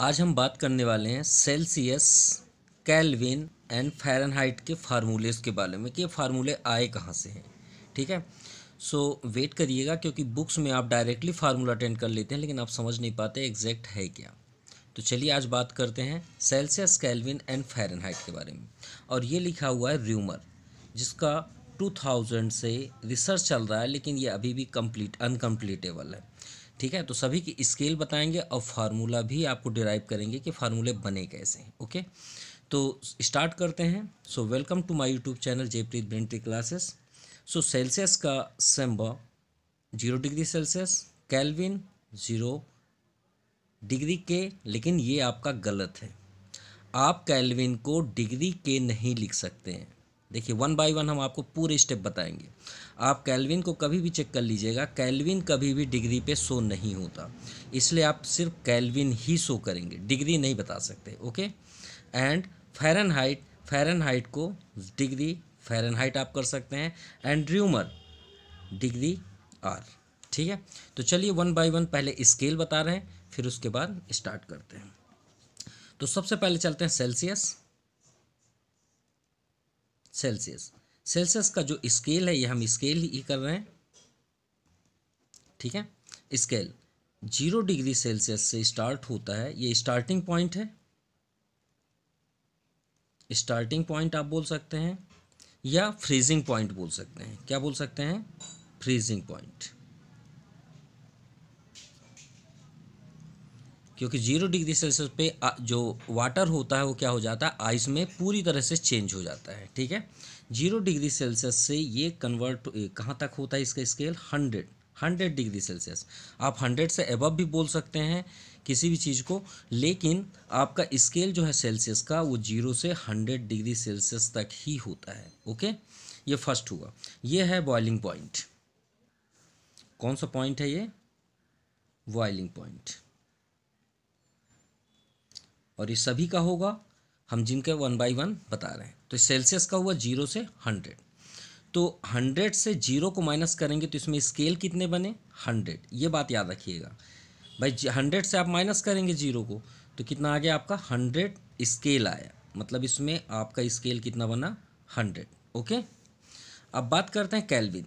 आज हम बात करने वाले हैं सेल्सियस, केल्विन एंड फ़ारेनहाइट के फार्मूलेस के बारे में कि ये फार्मूले आए कहाँ से हैं। ठीक है, सो वेट करिएगा क्योंकि बुक्स में आप डायरेक्टली फार्मूला अटेंड कर लेते हैं लेकिन आप समझ नहीं पाते एग्जैक्ट है क्या। तो चलिए आज बात करते हैं सेल्सियस, केल्विन एंड फ़ारेनहाइट के बारे में। और ये लिखा हुआ है र्यूमर, जिसका 2000 से रिसर्च चल रहा है लेकिन ये अभी भी अनकम्प्लीटेबल है। ठीक है, तो सभी की स्केल बताएंगे और फार्मूला भी आपको डिराइव करेंगे कि फार्मूले बने कैसे हैं। ओके, तो स्टार्ट करते हैं। So welcome to my YouTube channel Jaipreet ब्रेंटी क्लासेस। सो सेल्सियस का symbol 0 degree Celsius, Kelvin 0 degree K, लेकिन ये आपका गलत है। आप केल्विन को डिग्री के नहीं लिख सकते हैं। देखिए वन बाय वन हम आपको पूरे स्टेप बताएंगे। आप केल्विन को कभी भी चेक कर लीजिएगा, केल्विन कभी भी डिग्री पे शो नहीं होता, इसलिए आप सिर्फ केल्विन ही शो करेंगे, डिग्री नहीं बता सकते। ओके, एंड फ़ारेनहाइट, फ़ारेनहाइट को डिग्री फ़ारेनहाइट आप कर सकते हैं, एंड र्यूमर डिग्री आर। ठीक है, तो चलिए वन बाय वन पहले स्केल बता रहे हैं फिर उसके बाद स्टार्ट करते हैं। तो सबसे पहले चलते हैं सेल्सियस। सेल्सियस सेल्सियस का जो स्केल है ये हम स्केल ही कर रहे हैं। ठीक है, स्केल 0 डिग्री सेल्सियस से स्टार्ट होता है, ये स्टार्टिंग पॉइंट है। स्टार्टिंग पॉइंट आप बोल सकते हैं या फ्रीजिंग पॉइंट बोल सकते हैं। क्या बोल सकते हैं? फ्रीजिंग पॉइंट, क्योंकि 0 डिग्री सेल्सियस पे जो वाटर होता है वो क्या हो जाता है, आइस में पूरी तरह से चेंज हो जाता है। ठीक है, 0 डिग्री सेल्सियस से ये कन्वर्ट कहाँ तक होता है इसका स्केल? 100 degree Celsius. आप 100 से एबव भी बोल सकते हैं किसी भी चीज़ को, लेकिन आपका स्केल जो है सेल्सियस का वो 0 से 100 डिग्री सेल्सियस तक ही होता है। ओके, ये फर्स्ट हुआ। ये है बॉइलिंग पॉइंट। कौन सा पॉइंट है ये? Boiling point. और ये सभी का होगा, हम जिनके वन बाय वन बता रहे हैं। तो सेल्सियस का हुआ 0 से 100। तो 100 से 0 को माइनस करेंगे तो इसमें स्केल कितने बने? 100। ये बात याद रखिएगा भाई, 100 से आप माइनस करेंगे 0 को तो कितना आ गया आपका? 100 स्केल आया, मतलब इसमें आपका स्केल कितना बना? 100। ओके, अब बात करते हैं केल्विन।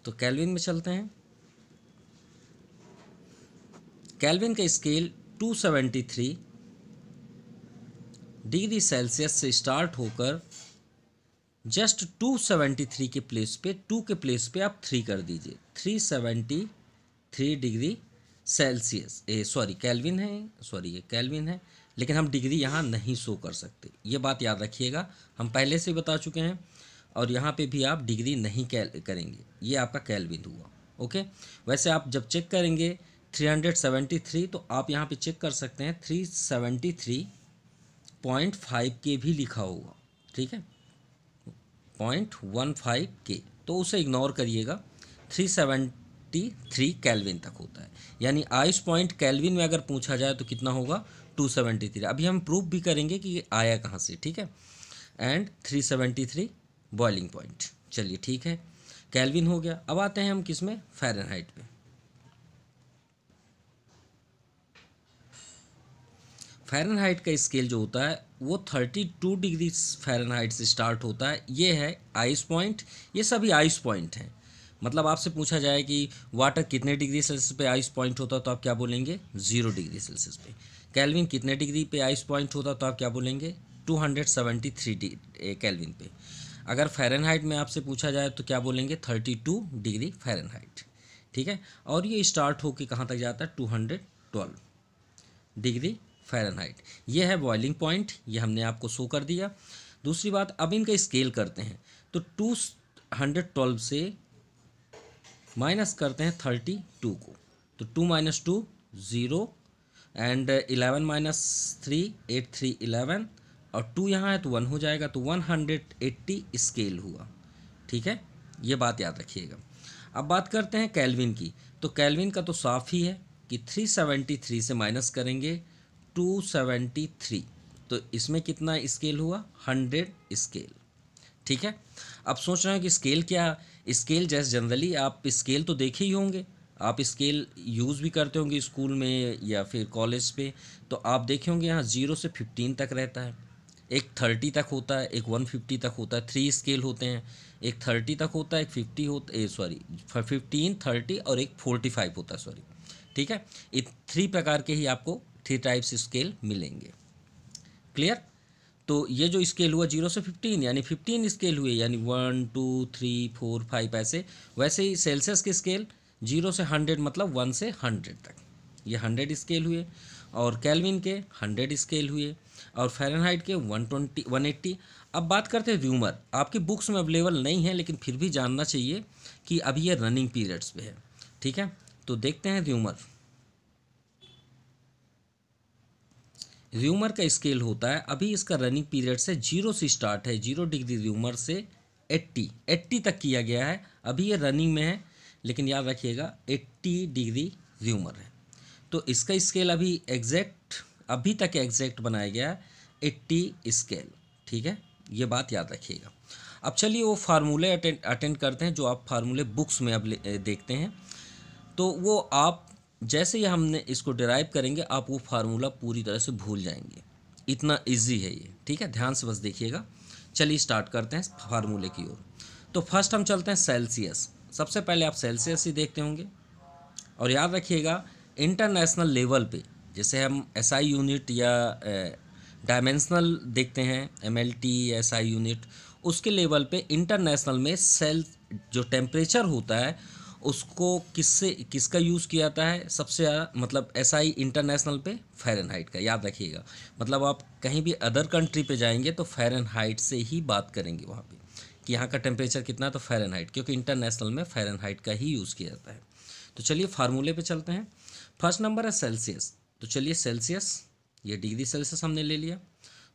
तो केल्विन में चलते हैं। केल्विन का स्केल 273 डिग्री सेल्सियस से स्टार्ट होकर जस्ट 273 के प्लेस पे, 2 के प्लेस पे आप 3 कर दीजिए, 373 डिग्री सेल्सियस। सॉरी केल्विन है, सॉरी ये केल्विन है, लेकिन हम डिग्री यहाँ नहीं शो कर सकते। ये बात याद रखिएगा, हम पहले से बता चुके हैं। और यहाँ पे भी आप डिग्री नहीं करेंगे, ये आपका केल्विन हुआ। ओके, वैसे आप जब चेक करेंगे 373 तो आप यहाँ पे चेक कर सकते हैं 373.5 के भी लिखा होगा। ठीक है, 0.15 के, तो उसे इग्नोर करिएगा। 373 केल्विन तक होता है, यानी आइस पॉइंट केल्विन में अगर पूछा जाए तो कितना होगा? 273। अभी हम प्रूफ भी करेंगे कि ये आया कहाँ से। ठीक है, एंड 373 बॉइलिंग पॉइंट। चलिए ठीक है, केल्विन हो गया। अब आते हैं हम किस में? फ़ारेनहाइट पे। फ़ारेनहाइट का स्केल जो होता है वो 32 डिग्री फ़ारेनहाइट से स्टार्ट होता है। ये है आइस पॉइंट, ये सभी आइस पॉइंट हैं। मतलब आपसे पूछा जाए कि वाटर कितने डिग्री सेल्सियस पे आइस पॉइंट होता है तो आप क्या बोलेंगे? 0 डिग्री सेल्सियस पे। केल्विन कितने डिग्री पे आइस पॉइंट होता तो आप क्या बोलेंगे? 273 केल्विन पे। अगर फ़ारेनहाइट में आपसे पूछा जाए तो क्या बोलेंगे? 32 डिग्री फ़ारेनहाइट। ठीक है, और ये स्टार्ट होकर कहाँ तक जाता है? 212 डिग्री फ़ारेनहाइट। ये है बॉइलिंग पॉइंट, ये हमने आपको शो कर दिया। दूसरी बात, अब इनका स्केल करते हैं तो 212 से माइनस करते हैं 32 को, तो 2 माइनस 2 0, एंड 11 माइनस 3 8 3 11, और 2 यहाँ है तो 1 हो जाएगा, तो 180 स्केल हुआ। ठीक है, ये बात याद रखिएगा। अब बात करते हैं केल्विन की। तो केल्विन का तो साफ ही है कि 373 से माइनस करेंगे 273, तो इसमें कितना स्केल हुआ? 100 स्केल। ठीक है, अब सोच रहे हैं कि स्केल क्या? स्केल जैसे जनरली आप स्केल तो देखे ही होंगे, आप स्केल यूज़ भी करते होंगे स्कूल में या फिर कॉलेज पे, तो आप देखे होंगे यहाँ 0 से 15 तक रहता है, एक 30 तक होता है, एक 150 तक होता है, 3 स्केल होते हैं, एक 30 तक होता है, एक 50 होता, सॉरी 15, 30 और एक 45 होता है, सॉरी, ठीक है। ये 3 प्रकार के ही आपको 3 टाइप्स स्केल मिलेंगे। क्लियर। तो ये जो स्केल हुआ 0 से 15 यानी 15 स्केल हुए, यानी 1 2 3 4 5 ऐसे। वैसे ही सेल्सियस के स्केल 0 से 100 मतलब 1 से 100 तक, ये 100 स्केल हुए। और केल्विन के 100 स्केल हुए, और फ़ारेनहाइट के 120 180। अब बात करते हैं र्यूमर। आपकी बुक्स में अवेलेबल नहीं है, लेकिन फिर भी जानना चाहिए कि अभी ये रनिंग पीरियड्स पे है, ठीक है। तो देखते हैं र्यूमर। र्यूमर का स्केल होता है, अभी इसका रनिंग पीरियड से 0 से स्टार्ट है, 0 डिग्री र्यूमर से 80 तक किया गया है। अभी ये रनिंग में है, लेकिन याद रखिएगा 80 डिग्री र्यूमर है। तो इसका स्केल अभी तक एग्जैक्ट बनाया गया है 80 स्केल, ठीक है। ये बात याद रखिएगा। अब चलिए वो फार्मूले अटेंड करते हैं जो आप फार्मूले बुक्स में अब देखते हैं। तो वो आप जैसे ही हमने इसको डिराइव करेंगे, आप वो फार्मूला पूरी तरह से भूल जाएंगे, इतना इजी है ये, ठीक है। ध्यान से बस देखिएगा। चलिए स्टार्ट करते हैं फार्मूले की ओर। तो फर्स्ट हम चलते हैं सेल्सियस। सबसे पहले आप सेल्सियस ही देखते होंगे, और याद रखिएगा इंटरनेशनल लेवल पे जैसे हम एसआई यूनिट या डायमेंशनल देखते हैं, एमएलटी या एसआई यूनिट, उसके लेवल पे इंटरनेशनल में जो टेम्परेचर होता है उसको किसका यूज़ किया जाता है सबसे ज़्यादा, मतलब एसआई इंटरनेशनल पे फ़ारेनहाइट का। याद रखिएगा, मतलब आप कहीं भी अदर कंट्री पे जाएंगे तो फ़ारेनहाइट से ही बात करेंगे वहाँ पे कि यहाँ का टेम्परेचर कितना है, तो फ़ारेनहाइट, क्योंकि इंटरनेशनल में फ़ारेनहाइट का ही यूज़ किया जाता है। तो चलिए फार्मूले पे चलते हैं। फर्स्ट नंबर है सेल्सियस, तो चलिए सेल्सियस, ये डिग्री सेल्सियस हमने ले लिया।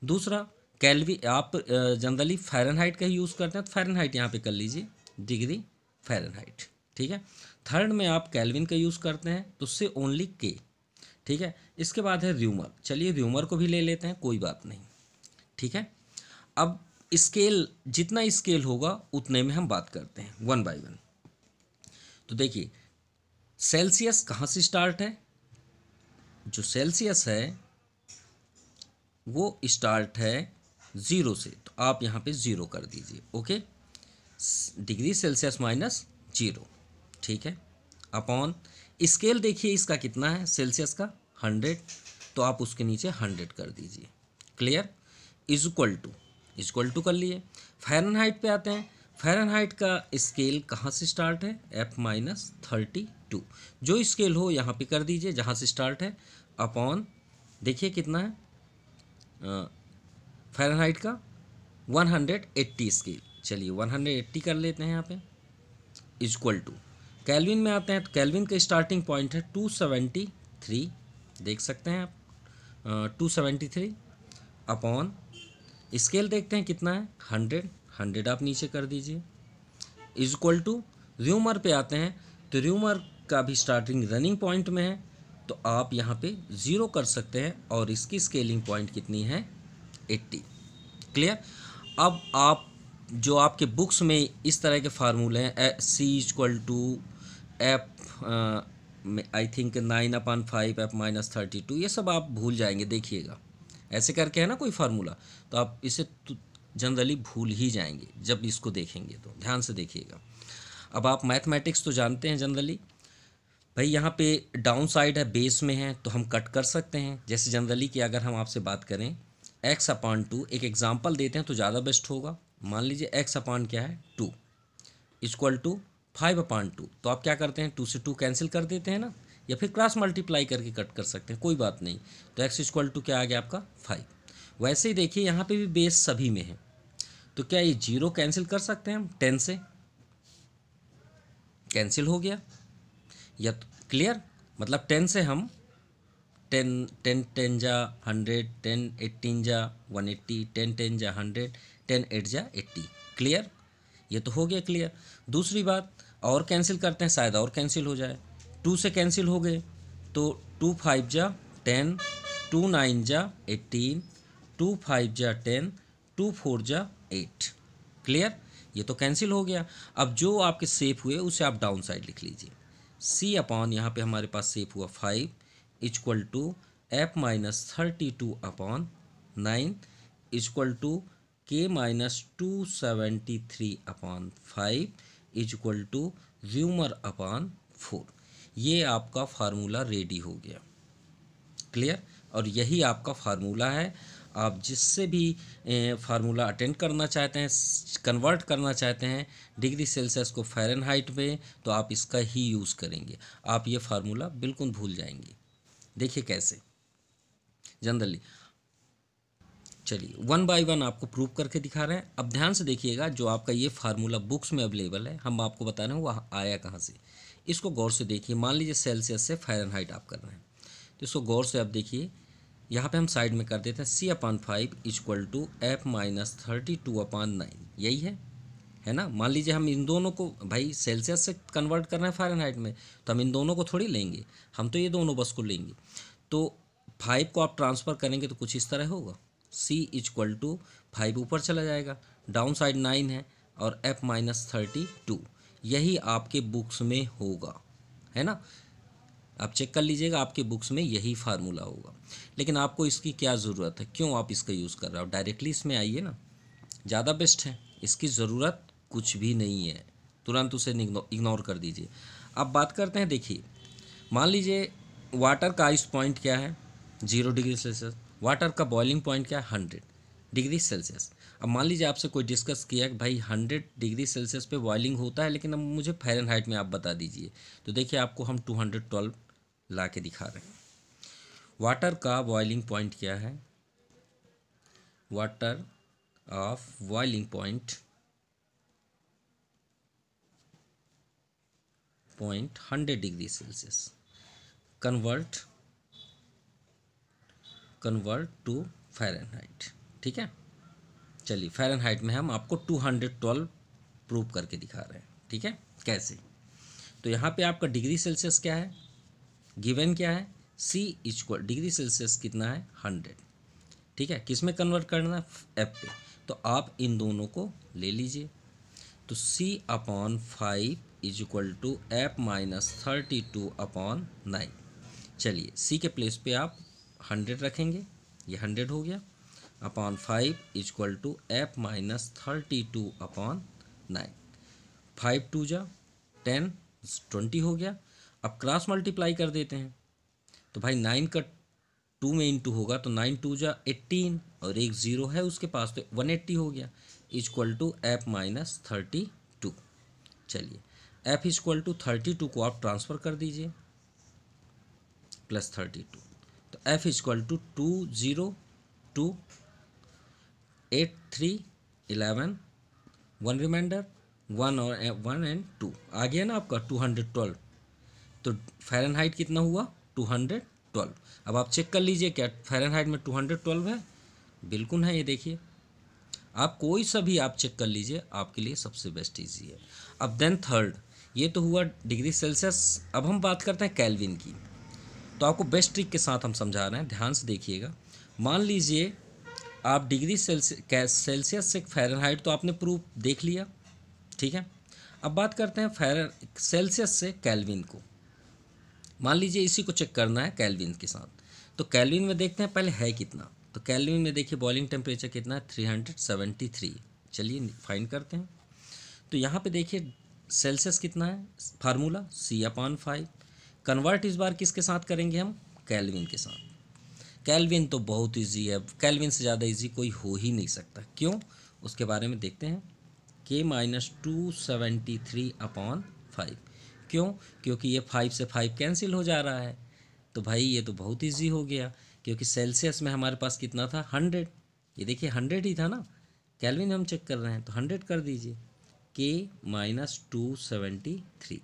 दूसरा केल्विन, आप जनरली फ़ारेनहाइट का ही यूज़ करते हैं, तो फ़ारेनहाइट यहाँ पे कर लीजिए, डिग्री फ़ारेनहाइट, ठीक है। थर्ड में आप केल्विन का यूज़ करते हैं तो उससे ओनली के, ठीक है। इसके बाद है र्यूमर, चलिए र्यूमर को भी ले लेते हैं, कोई बात नहीं, ठीक है। अब स्केल, जितना स्केल होगा उतने में हम बात करते हैं वन बाय वन। तो देखिए सेल्सियस कहाँ से स्टार्ट है, जो सेल्सियस है वो स्टार्ट है 0 से, तो आप यहाँ पे 0 कर दीजिए, ओके। डिग्री सेल्सियस माइनस 0, ठीक है, अपॉन स्केल देखिए इसका कितना है सेल्सियस का 100, तो आप उसके नीचे 100 कर दीजिए, क्लियर। इक्वल टू कर लिए। फ़ारेनहाइट पे आते हैं। फ़ारेनहाइट का स्केल कहाँ से स्टार्ट है, F-32, जो स्केल हो यहाँ पे कर दीजिए जहाँ से स्टार्ट है, अपॉन देखिए कितना है फ़ारेनहाइट का 180 स्केल, चलिए 180 कर लेते हैं यहाँ पे, इक्वल टू। केल्विन में आते हैं, तो केल्विन का स्टार्टिंग पॉइंट है 273, देख सकते हैं आप 273, अपॉन स्केल देखते हैं कितना है 100 आप नीचे कर दीजिए, इक्वल टू। र्यूमर पे आते हैं, तो र्यूमर का भी स्टार्टिंग रनिंग पॉइंट में है, तो आप यहाँ पे 0 कर सकते हैं, और इसकी स्केलिंग पॉइंट कितनी है 80, क्लियर। अब आप जो आपके बुक्स में इस तरह के फार्मूले हैं, C=F आई थिंक 9/5 F-32, ये सब आप भूल जाएंगे, देखिएगा ऐसे करके है ना कोई फार्मूला, तो आप इसे जनरली भूल ही जाएंगे जब इसको देखेंगे, तो ध्यान से देखिएगा। अब आप मैथमेटिक्स तो जानते हैं जनरली, भाई यहाँ पे डाउन साइड है, बेस में है, तो हम कट कर सकते हैं। जैसे जनरली कि अगर हम आपसे बात करें x/2, एक एग्जांपल देते हैं तो ज़्यादा बेस्ट होगा। मान लीजिए x/ क्या है 2 इक्वल टू 5/2, तो आप क्या करते हैं 2 से 2 कैंसिल कर देते हैं ना, या फिर क्रॉस मल्टीप्लाई करके कट कर सकते हैं, कोई बात नहीं। तो x क्या आ गया आपका 5। वैसे ही देखिए यहाँ पे भी बेस सभी में है, तो क्या ये 0 कैंसिल कर सकते हैं हम 10 से, कैंसिल हो गया, या तो क्लियर, मतलब 10 से हम 10 जा 100, 10 18 जा 180, 10 जा 100, 10 8 जा 80, क्लियर, ये तो हो गया क्लियर। दूसरी बात, और कैंसिल करते हैं, शायद और कैंसिल हो जाए, 2 से कैंसिल हो गए, तो 2 5 जा 10, 2 9 जा 18, 2 5 जा 10, 2 4 जा 8, क्लियर, ये तो कैंसिल हो गया। अब जो आपके सेफ हुए उसे आप डाउन साइड लिख लीजिए, C अपॉन यहाँ पे हमारे पास सेफ हुआ 5 equal to F minus 32 upon 9 equal to K minus 273 upon 5 equal to व्यूमर अपॉन 4। ये आपका फार्मूला रेडी हो गया। क्लियर? और यही आपका फार्मूला है। आप जिससे भी फार्मूला अटेंड करना चाहते हैं, कन्वर्ट करना चाहते हैं डिग्री सेल्सियस को फ़ारेनहाइट में, तो आप इसका ही यूज़ करेंगे। आप ये फार्मूला बिल्कुल भूल जाएंगे। देखिए कैसे जनरली। चलिए वन बाय वन आपको प्रूव करके दिखा रहे हैं। अब ध्यान से देखिएगा, जो आपका ये फार्मूला बुक्स में अवेलेबल है, हम आपको बता रहे हैं वो आया कहाँ से। इसको गौर से देखिए। मान लीजिए सेल्सियस से फ़ारेनहाइट आप कर रहे हैं, तो इसको गौर से आप देखिए। यहाँ पे हम साइड में कर देते हैं C upon 5 equal to F minus 32 upon 9। यही है ना। मान लीजिए हम इन दोनों को, भाई सेल्सियस से कन्वर्ट करना है फ़ारेनहाइट में, तो हम इन दोनों को थोड़ी लेंगे, हम तो ये दोनों बस को लेंगे। तो 5 को आप ट्रांसफ़र करेंगे तो कुछ इस तरह होगा। C इक्वल टू 5 ऊपर चला जाएगा, डाउन साइड 9 है, और F माइनस 32। यही आपके बुक्स में होगा, है ना। आप चेक कर लीजिएगा, आपके बुक्स में यही फार्मूला होगा। लेकिन आपको इसकी क्या ज़रूरत है, क्यों आप इसका यूज़ कर रहे हो? डायरेक्टली इसमें आइए ना, ज़्यादा बेस्ट है। इसकी ज़रूरत कुछ भी नहीं है, तुरंत उसे इग्नोर कर दीजिए। अब बात करते हैं, देखिए मान लीजिए वाटर का आइस पॉइंट क्या है, 0 डिग्री सेल्सियस। वाटर का बॉइलिंग पॉइंट क्या है, 100 डिग्री सेल्सियस। अब मान लीजिए आपसे कोई डिस्कस किया कि भाई 100 डिग्री सेल्सियस पे बॉइलिंग होता है, लेकिन अब मुझे फ़ारेनहाइट में आप बता दीजिए। तो देखिए आपको हम 212 ला के दिखा रहे हैं। वाटर का बॉइलिंग पॉइंट क्या है, water of boiling point 100 degree Celsius. Convert to Fahrenheit. ठीक है, चलिए फ़ारेनहाइट में हम आपको 212 प्रूव करके दिखा रहे हैं। ठीक है, कैसे? तो यहाँ पे आपका डिग्री सेल्सियस क्या है, गिवन क्या है, C इक्वल डिग्री सेल्सियस कितना है, 100। ठीक है, किस में कन्वर्ट करना है, F पे। तो आप इन दोनों को ले लीजिए। तो C upon 5 is equal to F minus 32 upon 9। चलिए C के प्लेस पे आप 100 रखेंगे, ये 100 हो गया, upon 5 is equal to F minus 32 upon 9। 5 2 जा 10, 20 हो गया। अब क्रॉस मल्टीप्लाई कर देते हैं, तो भाई 9 का 2 में इंटू होगा, तो 9 2 जा 18, और एक 0 है उसके पास, तो 180 हो गया, इक्वल टू F माइनस 32। चलिए F इक्वल टू 32 को आप ट्रांसफ़र कर दीजिए, प्लस 32, तो F इक्वल टू 202 8 3 11, 1 रिमाइंडर, 1 और 1 एंड 2 आ गया ना आपका 212। तो फ़ारेनहाइट कितना हुआ, 212। अब आप चेक कर लीजिए क्या फ़ारेनहाइट में 212 है, बिल्कुल है। ये देखिए, आप कोई सा भी आप चेक कर लीजिए, आपके लिए सबसे बेस्ट ईजी है। अब देन थर्ड, ये तो हुआ डिग्री सेल्सियस। अब हम बात करते हैं केल्विन की। तो आपको बेस्ट ट्रिक के साथ हम समझा रहे हैं, ध्यान से देखिएगा। मान लीजिए आप डिग्री सेल्सियस से फ़ारेनहाइट तो आपने प्रूफ देख लिया, ठीक है। अब बात करते हैं सेल्सियस से केल्विन को। मान लीजिए इसी को चेक करना है केल्विन के साथ। तो केल्विन में देखते हैं पहले है कितना। तो केल्विन में देखिए बॉइलिंग टेम्परेचर कितना है, 373। चलिए फाइंड करते हैं। तो यहाँ पे देखिए सेल्सियस कितना है, फार्मूला C अपॉन 5। कन्वर्ट इस बार किसके साथ करेंगे हम, केल्विन के साथ। केल्विन तो बहुत ईजी है, केल्विन से ज़्यादा ईजी कोई हो ही नहीं सकता। क्यों, उसके बारे में देखते हैं। K minus 273 upon 5। क्यों, क्योंकि ये 5 से 5 कैंसिल हो जा रहा है। तो भाई ये तो बहुत ईजी हो गया, क्योंकि सेल्सियस में हमारे पास कितना था, 100। ये देखिए 100 ही था ना, केल्विन हम चेक कर रहे हैं, तो 100 कर दीजिए। K माइनस 273,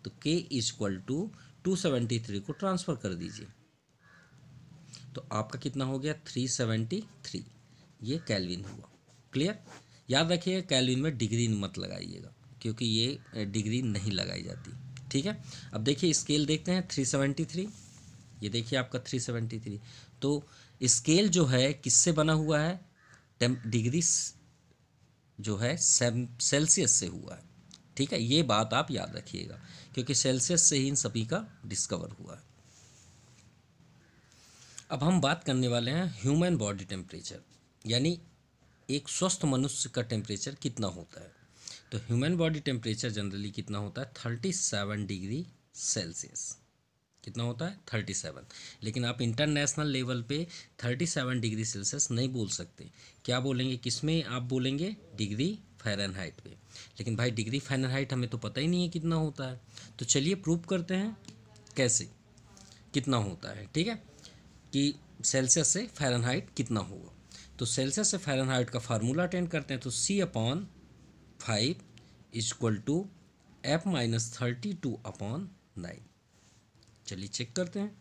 तो K इक्वल टू 273 को ट्रांसफ़र कर दीजिए, तो आपका कितना हो गया, 373। ये केल्विन हुआ। क्लियर? याद रखिएगा केल्विन में डिग्री मत लगाइएगा, क्योंकि ये डिग्री नहीं लगाई जाती। ठीक है, अब देखिए स्केल देखते हैं, 373। ये देखिए आपका 373। तो स्केल जो है किससे बना हुआ है, डिग्री जो है सेल्सियस से हुआ है। ठीक है, ये बात आप याद रखिएगा क्योंकि सेल्सियस से ही इन सभी का डिस्कवर हुआ है। अब हम बात करने वाले हैं ह्यूमन बॉडी टेम्परेचर, यानी एक स्वस्थ मनुष्य का टेम्परेचर कितना होता है। तो ह्यूमन बॉडी टेम्परेचर जनरली कितना होता है 37 डिग्री सेल्सियस। कितना होता है 37। लेकिन आप इंटरनेशनल लेवल पे 37 डिग्री सेल्सियस नहीं बोल सकते। क्या बोलेंगे, किस में आप बोलेंगे, डिग्री फ़ारेनहाइट पे। लेकिन भाई डिग्री फ़ारेनहाइट हमें तो पता ही नहीं है कितना होता है। तो चलिए प्रूव करते हैं कैसे कितना होता है। ठीक है, कि सेल्सियस से फ़ारेनहाइट कितना होगा। तो सेल्सियस से फ़ारेनहाइट का फार्मूला अटेंड करते हैं। तो C/5 इक्वल टू F-32/9। चलिए चेक करते हैं।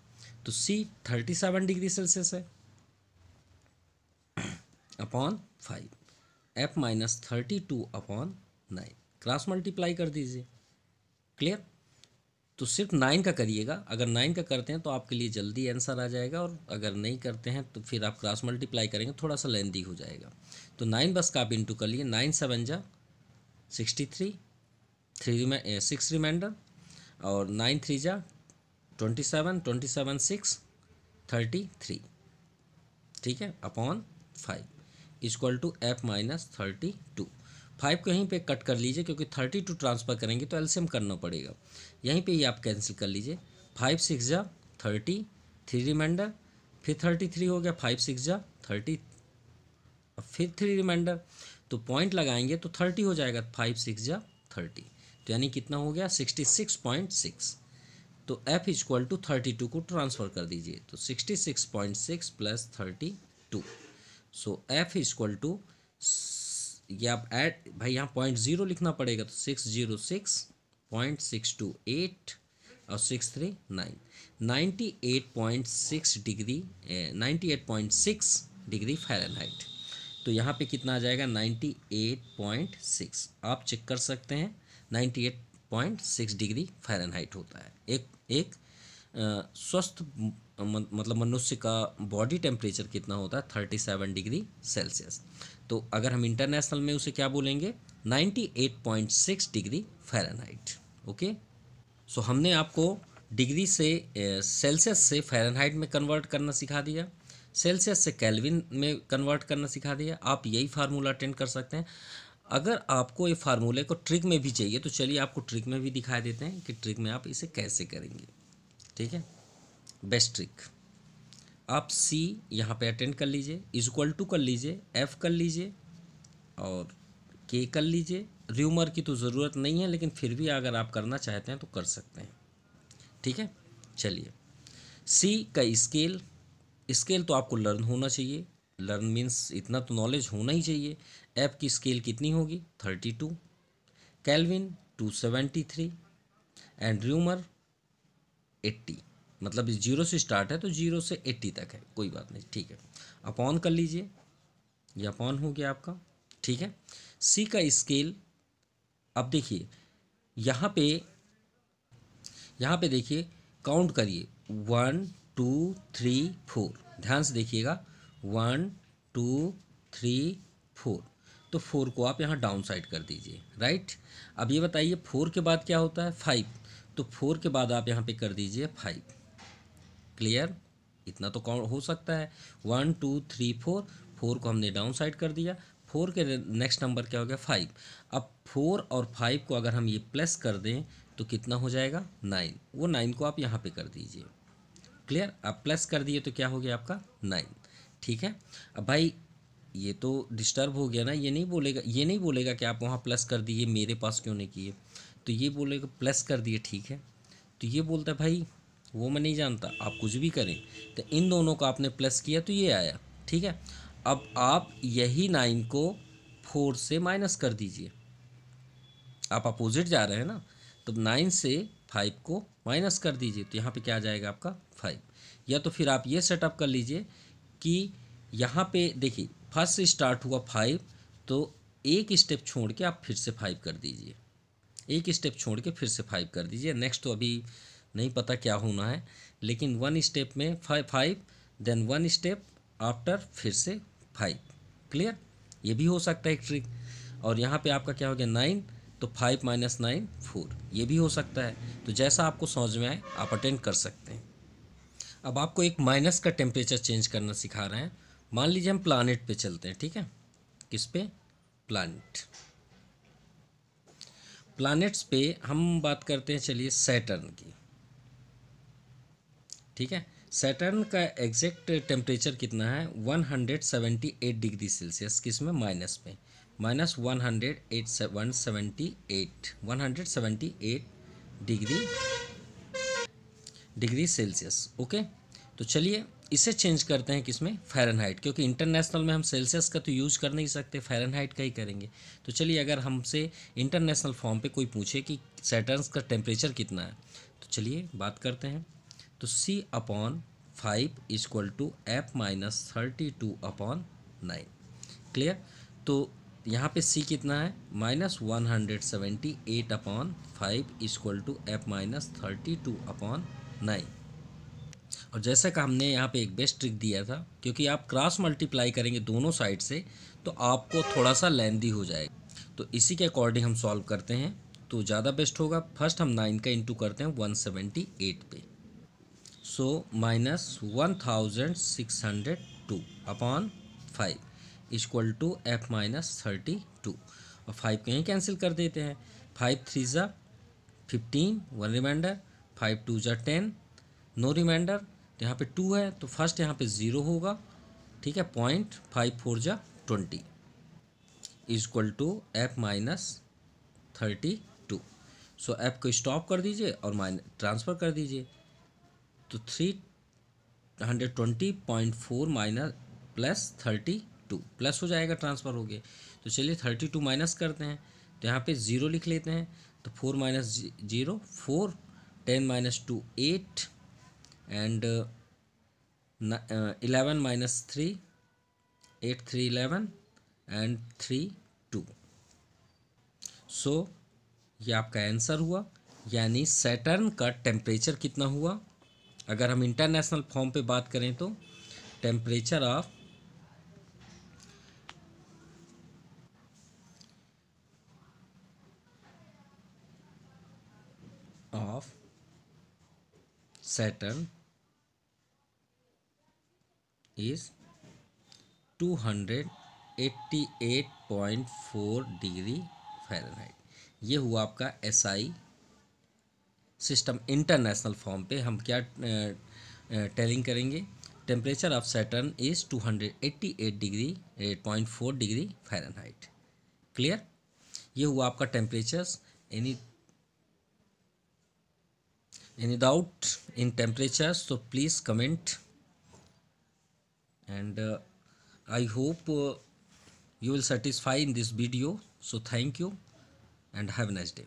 तो C 37 डिग्री सेल्सियस है अपॉन 5, F-32/9 क्रॉस मल्टीप्लाई कर दीजिए। क्लियर। तो सिर्फ 9 का करिएगा। अगर 9 का करते हैं तो आपके लिए जल्दी आंसर आ जाएगा, और अगर नहीं करते हैं तो फिर आप क्रॉस मल्टीप्लाई करेंगे, थोड़ा सा लेंदी हो जाएगा। तो 9 बस का आप इंटू कर लिए। 9 7 जा 63, 6 रिमाइंडर, और 9 3 जा 27, 27 6 33। ठीक है, अपॉन 5 इक्वल टू F-32। 5 को यहीं पे कट कर लीजिए क्योंकि 32 ट्रांसफ़र करेंगे तो एलसीएम करना पड़ेगा। यहीं पे ही आप कैंसिल कर लीजिए। 5 6 जा 30, 3 रिमाइंडर, फिर 33 हो गया। 5 6 जा 30, फिर 3 रिमाइंडर, तो पॉइंट लगाएंगे तो 30 हो जाएगा। 5 6 जा 30, तो यानी कितना हो गया 66.6। तो F इक्वल टू 32 को ट्रांसफ़र कर दीजिए। तो 66.6 plus 32। So F equal to, ये आप ऐड, भाई यहाँ 0.0 लिखना पड़ेगा। तो 606.628 और 639 98.6 डिग्री 98.6 डिग्री फ़ारेनहाइट। तो यहाँ पे कितना आ जाएगा 98.6। आप चेक कर सकते हैं 98.6 डिग्री फ़ारेनहाइट होता है। एक स्वस्थ मतलब मनुष्य का बॉडी टेम्परेचर कितना होता है 37 डिग्री सेल्सियस। तो अगर हम इंटरनेशनल में उसे क्या बोलेंगे 98.6 डिग्री फ़ारेनहाइट। ओके, सो हमने आपको डिग्री से सेल्सियस से फ़ारेनहाइट में कन्वर्ट करना सिखा दिया, सेल्सियस से केल्विन में कन्वर्ट करना सिखा दिया। आप यही फार्मूला अटेंड कर सकते हैं। अगर आपको ये फार्मूले को ट्रिक में भी चाहिए तो चलिए आपको ट्रिक में भी दिखा देते हैं कि ट्रिक में आप इसे कैसे करेंगे। ठीक है, बेस्ट ट्रिक, आप C यहाँ पे अटेंड कर लीजिए, इक्वल टू कर लीजिए, F कर लीजिए और K कर लीजिए। र्यूमर की तो ज़रूरत नहीं है, लेकिन फिर भी अगर आप करना चाहते हैं तो कर सकते हैं। ठीक है, चलिए C का स्केल तो आपको लर्न होना चाहिए। लर्न मीन्स इतना तो नॉलेज होना ही चाहिए। F की स्केल कितनी होगी 32, केल्विन 273 एंड र्यूमर 80। मतलब 0 से स्टार्ट है तो 0 से 80 तक है, कोई बात नहीं। ठीक है, अपॉन कर लीजिए, ये अपॉन हो गया आपका। ठीक है, C का स्केल, अब देखिए यहाँ पे देखिए काउंट करिए 1 2 3 4। ध्यान से देखिएगा 1 2 3 4। तो 4 को आप यहाँ डाउन साइड कर दीजिए, राइट। अब ये बताइए 4 के बाद क्या होता है 5। तो 4 के बाद आप यहाँ पे कर दीजिए 5। क्लियर, इतना तो काउंट हो सकता है। 1 2 3 4, 4 को हमने डाउन साइड कर दिया। 4 के नेक्स्ट नंबर क्या हो गया 5। अब 4 और 5 को अगर हम ये प्लस कर दें तो कितना हो जाएगा 9। वो 9 को आप यहाँ पे कर दीजिए। क्लियर, आप प्लस कर दिए तो क्या हो गया आपका 9। ठीक है, अब भाई ये तो डिस्टर्ब हो गया ना, ये नहीं बोलेगा कि आप वहाँ प्लस कर दिए, मेरे पास क्यों नहीं किए। तो ये बोलेगा प्लस कर दिए, ठीक है। तो ये बोलता है भाई वो मैं नहीं जानता, आप कुछ भी करें। तो इन दोनों को आपने प्लस किया तो ये आया, ठीक है। अब आप यही 9 को 4 से माइनस कर दीजिए। आप अपोजिट जा रहे हैं ना, तो 9 से 5 को माइनस कर दीजिए तो यहाँ पे क्या आ जाएगा आपका 5। या तो फिर आप ये सेटअप कर लीजिए कि यहाँ पे देखिए फर्स्ट से स्टार्ट हुआ 5, तो एक स्टेप छोड़ के आप फिर से 5 कर दीजिए। एक स्टेप छोड़ के फिर से 5 कर दीजिए। नेक्स्ट तो अभी नहीं पता क्या होना है, लेकिन 1 स्टेप में 5 देन 1 स्टेप आफ्टर फिर से 5। क्लियर, ये भी हो सकता है एक ट्रिक। और यहाँ पे आपका क्या हो गया 9 तो 5 माइनस 9 4, ये भी हो सकता है। तो जैसा आपको समझ में आए आप अटेंड कर सकते हैं। अब आपको एक माइनस का टेम्परेचर चेंज करना सिखा रहे हैं। मान लीजिए हम प्लानेट पे चलते हैं, ठीक है। किस पे? प्लानेट। प्लानेट्स पे हम बात करते हैं, चलिए सैटर्न की, ठीक है। सैटर्न का एग्जैक्ट टेम्परेचर कितना है? 178 डिग्री सेल्सियस। किस में? माइनस पे। Minus 178 degree Celsius. ओके, तो चलिए इसे चेंज करते हैं किस में? फ़ारेनहाइट, क्योंकि इंटरनेशनल में हम सेल्सियस का तो यूज़ कर नहीं सकते, फ़ारेनहाइट का ही करेंगे। तो चलिए अगर हमसे इंटरनेशनल फॉर्म पे कोई पूछे कि सैटर्न का टेम्परेचर कितना है, तो चलिए बात करते हैं। तो C/5 = F-32/9। क्लियर? तो यहाँ पे C कितना है? -178/5 = F-32/9। और जैसा कि हमने यहाँ पे एक बेस्ट ट्रिक दिया था, क्योंकि आप क्रॉस मल्टीप्लाई करेंगे दोनों साइड से तो आपको थोड़ा सा लेंदी हो जाएगा। तो इसी के अकॉर्डिंग हम सॉल्व करते हैं तो ज़्यादा बेस्ट होगा। फर्स्ट हम 9 का इंटू करते हैं 178 पे। सो -1602/5 = F-32 और 5 कहीं कैंसिल कर देते हैं। 5 3 = 15, 1 रिमाइंडर, 5 2 = 10, नो रिमाइंडर। तो यहाँ पे 2 है तो फर्स्ट यहाँ पे 0 होगा, ठीक है। 0.54 = 20 = F-32। सो F को स्टॉप कर दीजिए और ट्रांसफ़र कर दीजिए। तो 320.4 माइनस प्लस 32 प्लस हो जाएगा, ट्रांसफ़र हो गए। तो चलिए 32 माइनस करते हैं, तो यहाँ पे 0 लिख लेते हैं। तो 4 minus 0 4, 10 minus 2 8 and 11 minus 3 8 3 11 and 3 2। सो ये आपका आंसर हुआ। यानी सैटर्न का टेम्परेचर कितना हुआ? अगर हम इंटरनेशनल फॉर्म पे बात करें तो temperature of Saturn is 288.4 degree Fahrenheit. ये हुआ आपका SI सिस्टम। इंटरनेशनल फॉर्म पे हम क्या टेलिंग करेंगे? Temperature of Saturn is 288.4 degree Fahrenheit. Clear? ये हुआ आपका temperatures. Any doubt in temperatures तो please comment and I hope you will satisfy in this video. So thank you and have a nice day.